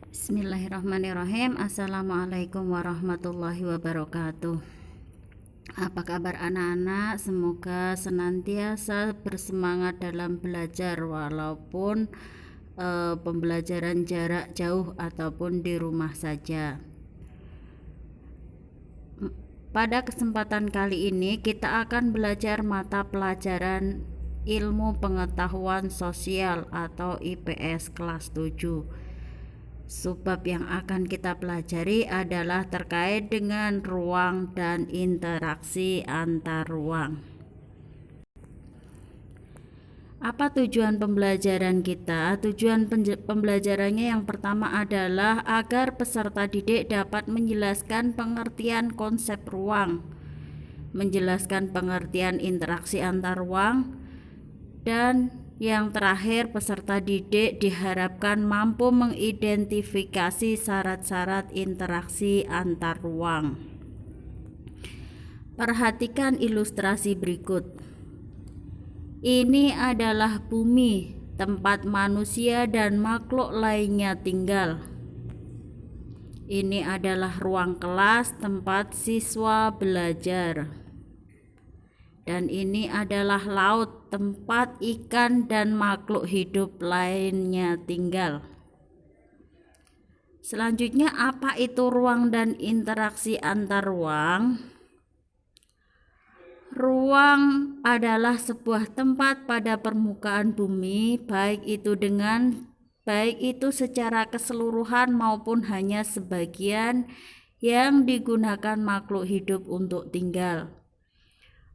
Bismillahirrahmanirrahim. Assalamualaikum warahmatullahi wabarakatuh. Apa kabar anak-anak? Semoga senantiasa bersemangat dalam belajar walaupun pembelajaran jarak jauh ataupun di rumah saja. Pada kesempatan kali ini kita akan belajar mata pelajaran Ilmu Pengetahuan Sosial atau IPS kelas 7. Subbab yang akan kita pelajari adalah terkait dengan ruang dan interaksi antar ruang. Apa tujuan pembelajaran kita? Tujuan pembelajarannya yang pertama adalah agar peserta didik dapat menjelaskan pengertian konsep ruang, menjelaskan pengertian interaksi antar ruang, dan yang terakhir, peserta didik diharapkan mampu mengidentifikasi syarat-syarat interaksi antar ruang. Perhatikan ilustrasi berikut. Ini adalah bumi, tempat manusia dan makhluk lainnya tinggal. Ini adalah ruang kelas tempat siswa belajar. Dan ini adalah laut, tempat ikan dan makhluk hidup lainnya tinggal. Selanjutnya, apa itu ruang dan interaksi antar ruang? Ruang adalah sebuah tempat pada permukaan bumi, baik itu secara keseluruhan maupun hanya sebagian yang digunakan makhluk hidup untuk tinggal.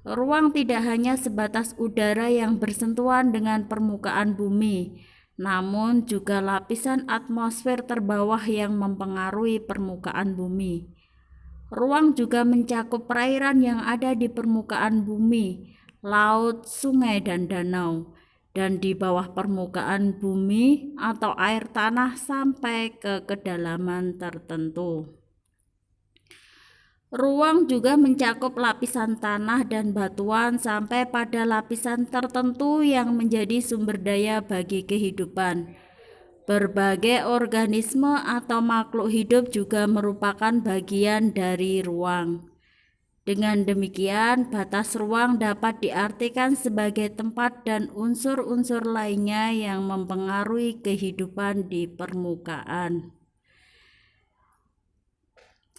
Ruang tidak hanya sebatas udara yang bersentuhan dengan permukaan bumi, namun juga lapisan atmosfer terbawah yang mempengaruhi permukaan bumi. Ruang juga mencakup perairan yang ada di permukaan bumi, laut, sungai, dan danau, dan di bawah permukaan bumi atau air tanah sampai ke kedalaman tertentu. Ruang juga mencakup lapisan tanah dan batuan sampai pada lapisan tertentu yang menjadi sumber daya bagi kehidupan. Berbagai organisme atau makhluk hidup juga merupakan bagian dari ruang. Dengan demikian, batas ruang dapat diartikan sebagai tempat dan unsur-unsur lainnya yang mempengaruhi kehidupan di permukaan.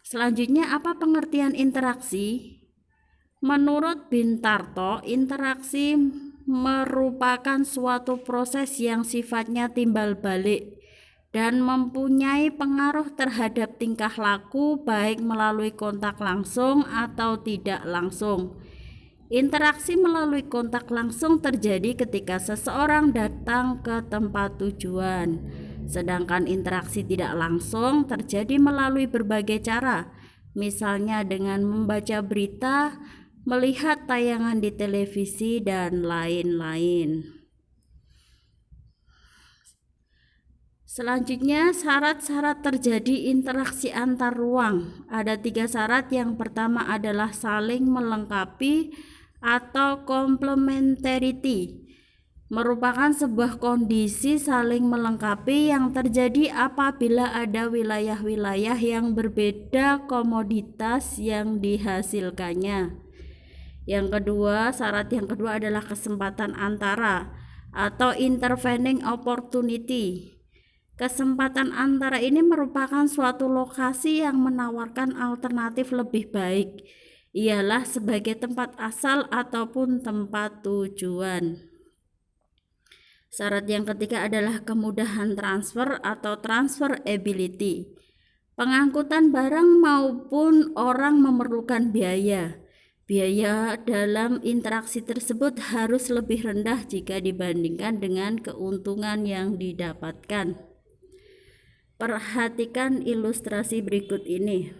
Selanjutnya, apa pengertian interaksi? Menurut Bintarto, interaksi merupakan suatu proses yang sifatnya timbal balik dan mempunyai pengaruh terhadap tingkah laku baik melalui kontak langsung atau tidak langsung. Interaksi melalui kontak langsung terjadi ketika seseorang datang ke tempat tujuan. Sedangkan interaksi tidak langsung terjadi melalui berbagai cara, misalnya dengan membaca berita, melihat tayangan di televisi, dan lain-lain. Selanjutnya, syarat-syarat terjadi interaksi antar ruang. Ada 3 syarat. Yang pertama adalah saling melengkapi atau complementarity. Merupakan sebuah kondisi saling melengkapi yang terjadi apabila ada wilayah-wilayah yang berbeda komoditas yang dihasilkannya. Syarat yang kedua adalah kesempatan antara atau intervening opportunity. Kesempatan antara ini merupakan suatu lokasi yang menawarkan alternatif lebih baik, ialah sebagai tempat asal ataupun tempat tujuan. Syarat yang ketiga adalah kemudahan transfer atau transferability. Pengangkutan barang maupun orang memerlukan biaya. Biaya dalam interaksi tersebut harus lebih rendah jika dibandingkan dengan keuntungan yang didapatkan. Perhatikan ilustrasi berikut ini.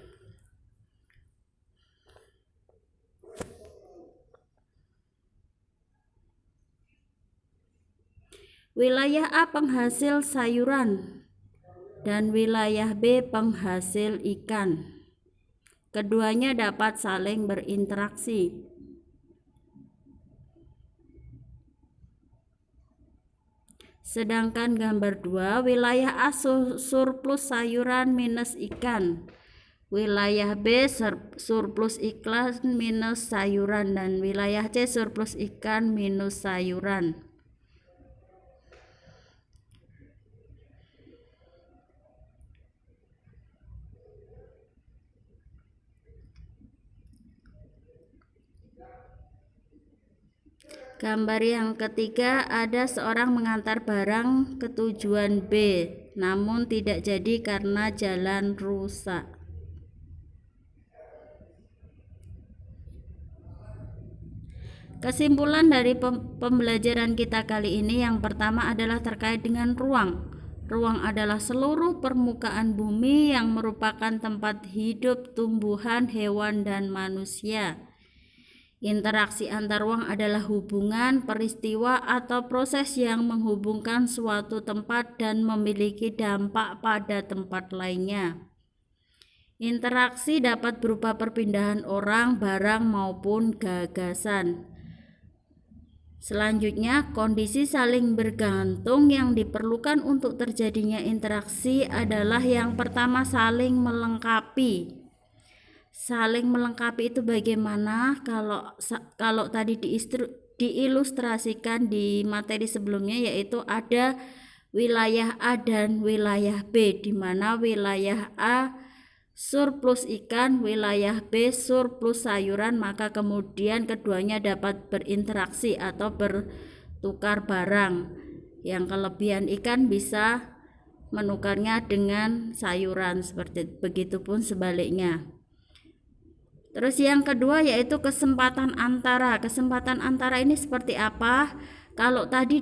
Wilayah A penghasil sayuran dan wilayah B penghasil ikan. Keduanya dapat saling berinteraksi. Sedangkan gambar 2, wilayah A surplus sayuran minus ikan. Wilayah B surplus ikan minus sayuran, dan wilayah C surplus ikan minus sayuran. Gambar yang ketiga, ada seorang mengantar barang ke tujuan B, namun tidak jadi karena jalan rusak. Kesimpulan dari pembelajaran kita kali ini yang pertama adalah terkait dengan ruang. Ruang adalah seluruh permukaan bumi yang merupakan tempat hidup tumbuhan, hewan, dan manusia. Interaksi antar ruang adalah hubungan, peristiwa, atau proses yang menghubungkan suatu tempat dan memiliki dampak pada tempat lainnya. Interaksi dapat berupa perpindahan orang, barang, maupun gagasan. Selanjutnya, kondisi saling bergantung yang diperlukan untuk terjadinya interaksi adalah yang pertama, saling melengkapi. Saling melengkapi itu bagaimana? Kalau tadi diilustrasikan di materi sebelumnya, yaitu ada wilayah A dan wilayah B, di mana wilayah A surplus ikan, wilayah B surplus sayuran, maka kemudian keduanya dapat berinteraksi atau bertukar barang. Yang kelebihan ikan bisa menukarnya dengan sayuran, seperti begitupun sebaliknya. Terus yang kedua yaitu kesempatan antara. Kesempatan antara ini seperti apa? Kalau tadi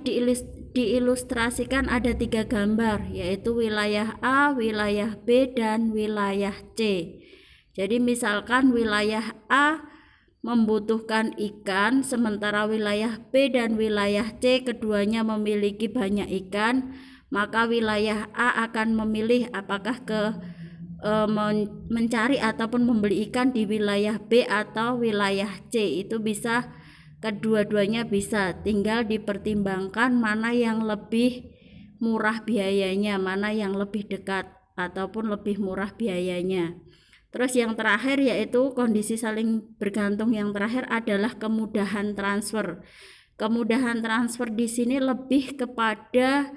diilustrasikan ada 3 gambar, yaitu wilayah A, wilayah B, dan wilayah C. Jadi misalkan wilayah A membutuhkan ikan, sementara wilayah B dan wilayah C keduanya memiliki banyak ikan, maka wilayah A akan memilih apakah mencari ataupun membeli ikan di wilayah B atau wilayah C. Itu bisa, kedua-duanya bisa, tinggal dipertimbangkan mana yang lebih murah biayanya, mana yang lebih dekat ataupun lebih murah biayanya. Terus yang terakhir yaitu kondisi saling bergantung yang terakhir adalah kemudahan transfer. Kemudahan transfer di sini lebih kepada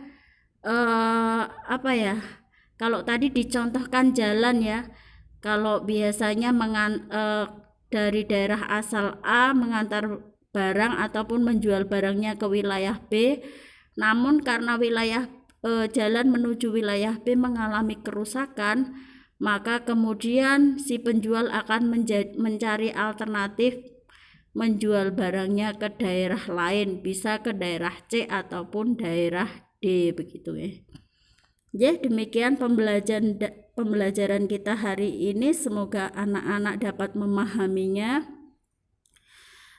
kalau tadi dicontohkan jalan ya, kalau biasanya dari daerah asal A mengantar barang ataupun menjual barangnya ke wilayah B, namun karena jalan menuju wilayah B mengalami kerusakan, maka kemudian si penjual akan mencari alternatif menjual barangnya ke daerah lain, bisa ke daerah C ataupun daerah D, begitu ya. Ya, demikian pembelajaran kita hari ini. Semoga anak-anak dapat memahaminya.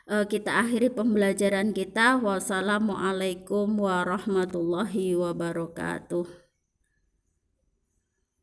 Kita akhiri pembelajaran kita. Wassalamualaikum warahmatullahi wabarakatuh.